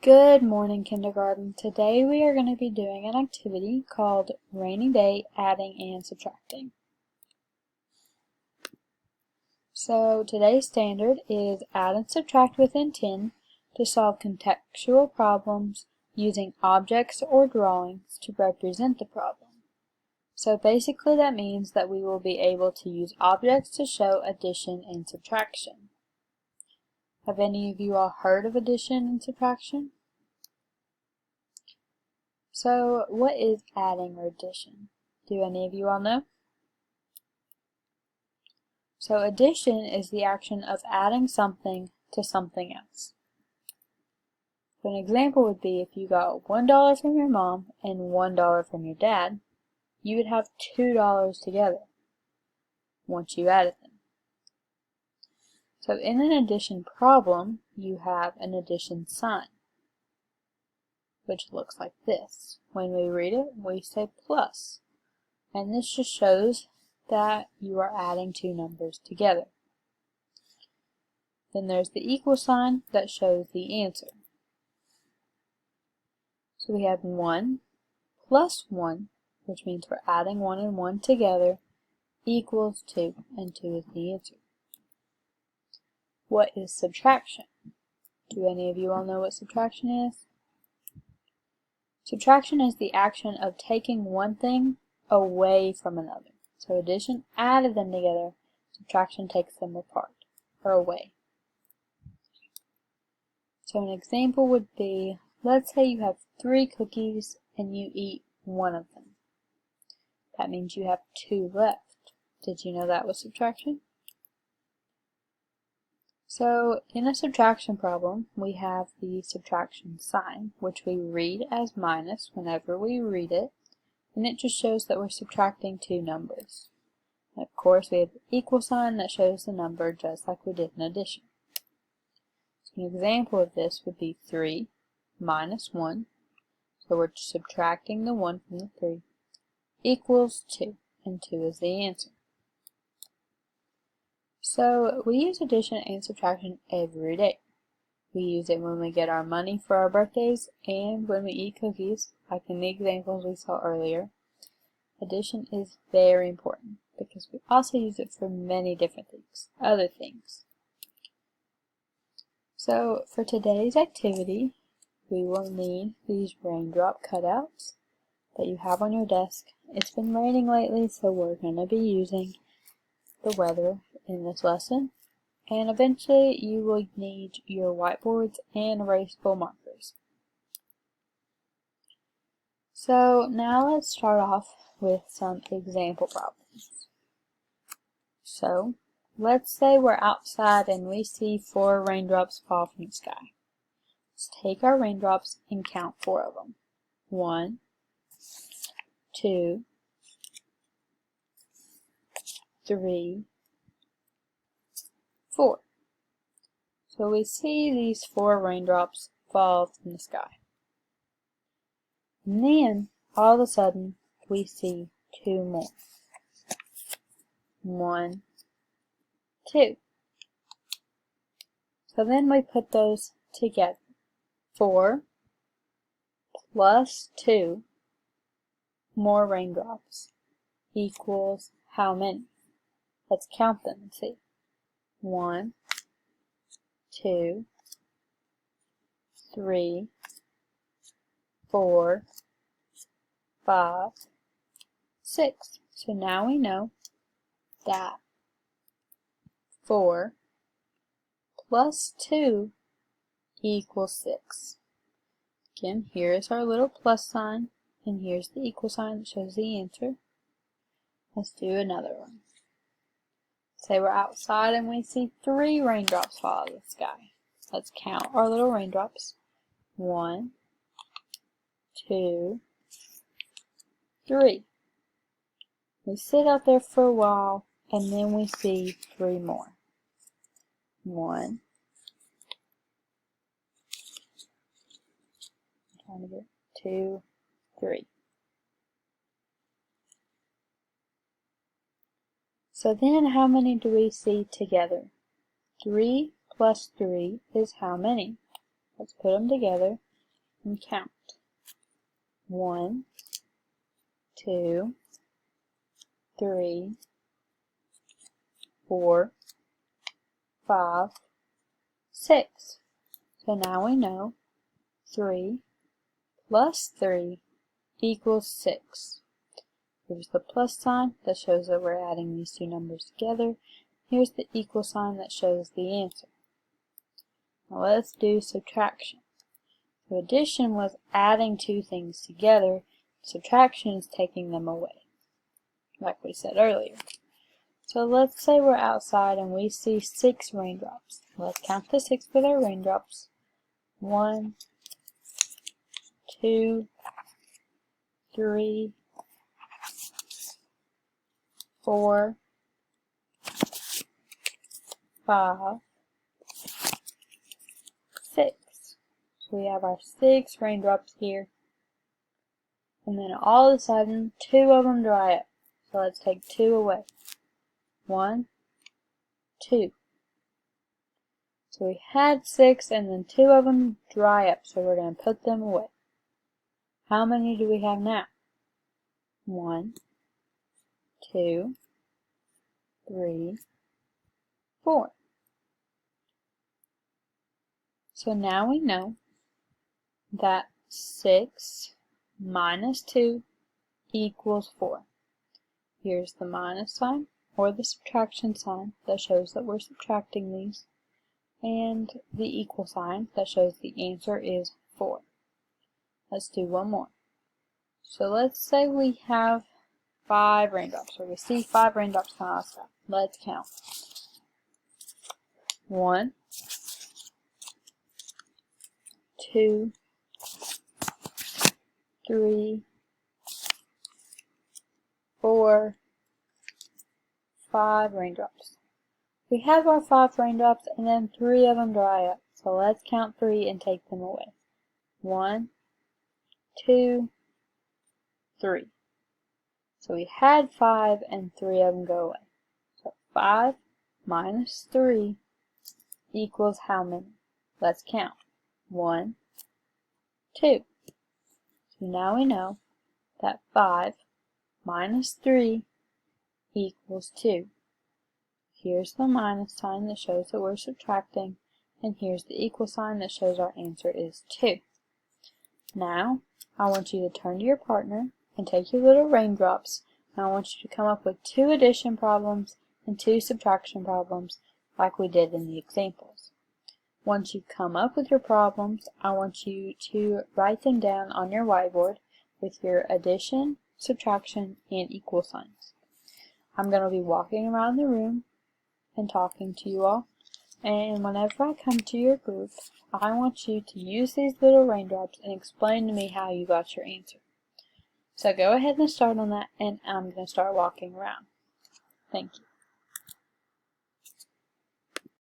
Good morning, kindergarten. Today we are going to be doing an activity called Rainy Day Adding and Subtracting. So today's standard is add and subtract with intent to solve contextual problems using objects or drawings to represent the problem. So basically that means that we will be able to use objects to show addition and subtraction. Have any of you all heard of addition and subtraction? So, what is adding or addition? Do any of you all know? So, addition is the action of adding something to something else. So an example would be if you got $1 from your mom and $1 from your dad, you would have $2 together once you added them. So in an addition problem, you have an addition sign, which looks like this. When we read it, we say plus. And this just shows that you are adding two numbers together. Then there's the equal sign that shows the answer. So we have 1 plus 1, which means we're adding 1 and 1 together, equals 2, and 2 is the answer. What is subtraction? Do any of you all know what subtraction is? Subtraction is the action of taking one thing away from another. So addition added them together, subtraction takes them apart, or away. So an example would be, let's say you have 3 cookies and you eat one of them. That means you have 2 left. Did you know that was subtraction? So in a subtraction problem, we have the subtraction sign, which we read as minus whenever we read it, and it just shows that we're subtracting two numbers. And of course, we have the equal sign that shows the number just like we did in addition. So an example of this would be 3 minus 1, so we're subtracting the 1 from the 3, equals 2, and 2 is the answer. So we use addition and subtraction every day. We use it when we get our money for our birthdays and when we eat cookies, like in the examples we saw earlier. Addition is very important because we also use it for many different things, other things. So for today's activity, we will need these raindrop cutouts that you have on your desk. It's been raining lately, so we're going to be using the weather in this lesson, and eventually you will need your whiteboards and erasable markers. So now let's start off with some example problems. So let's say we're outside and we see 4 raindrops fall from the sky. Let's take our raindrops and count 4 of them. 1, 2, 3, 4. So we see these 4 raindrops fall from the sky. And then, all of a sudden, we see 2 more. 1, 2. So then we put those together. 4 plus 2 more raindrops equals how many? Let's count them and see. 1, 2, 3, 4, 5, 6. So now we know that 4 plus 2 equals 6. Again, here's our little plus sign, and here's the equal sign that shows the answer. Let's do another one. Say we're outside and we see 3 raindrops fall out of the sky. Let's count our little raindrops. 1, 2, 3. We sit out there for a while and then we see 3 more. 1, I'm trying to get 2, 3. So then how many do we see together? 3 plus 3 is how many? Let's put them together. and count. 1, 2, 3, 4, 5, 6. So now we know 3 plus 3 equals 6. Here's the plus sign that shows that we're adding these two numbers together. Here's the equal sign that shows the answer. Now let's do subtraction. So addition was adding two things together. Subtraction is taking them away, like we said earlier. So let's say we're outside and we see 6 raindrops. Let's count the 6 with our raindrops. 1, 2, 3, 4, 5, 6. So we have our 6 raindrops here. And then all of a sudden, 2 of them dry up. So let's take 2 away. 1, 2. So we had 6 and then 2 of them dry up. So we're going to put them away. How many do we have now? 1, 2, 3, 4. So now we know that 6 minus 2 equals 4. Here's the minus sign or the subtraction sign that shows that we're subtracting these, and the equal sign that shows the answer is 4. Let's do one more. So let's say we have 5 raindrops, or we see 5 raindrops coming out of the sky. Let's count. 1, 2, 3, 4, 5 raindrops. We have our 5 raindrops and then 3 of them dry up. So let's count 3 and take them away. 1, 2, 3. So we had 5 and 3 of them go away. So 5 minus 3 equals how many? Let's count. 1, 2. So now we know that 5 minus 3 equals 2. Here's the minus sign that shows that we're subtracting, and here's the equal sign that shows our answer is 2. Now, I want you to turn to your partner and take your little raindrops, and I want you to come up with 2 addition problems and 2 subtraction problems like we did in the examples. Once you've come up with your problems, I want you to write them down on your whiteboard with your addition, subtraction, and equal signs. I'm going to be walking around the room and talking to you all, and whenever I come to your group, I want you to use these little raindrops and explain to me how you got your answer. So go ahead and start on that, and I'm going to start walking around. Thank you.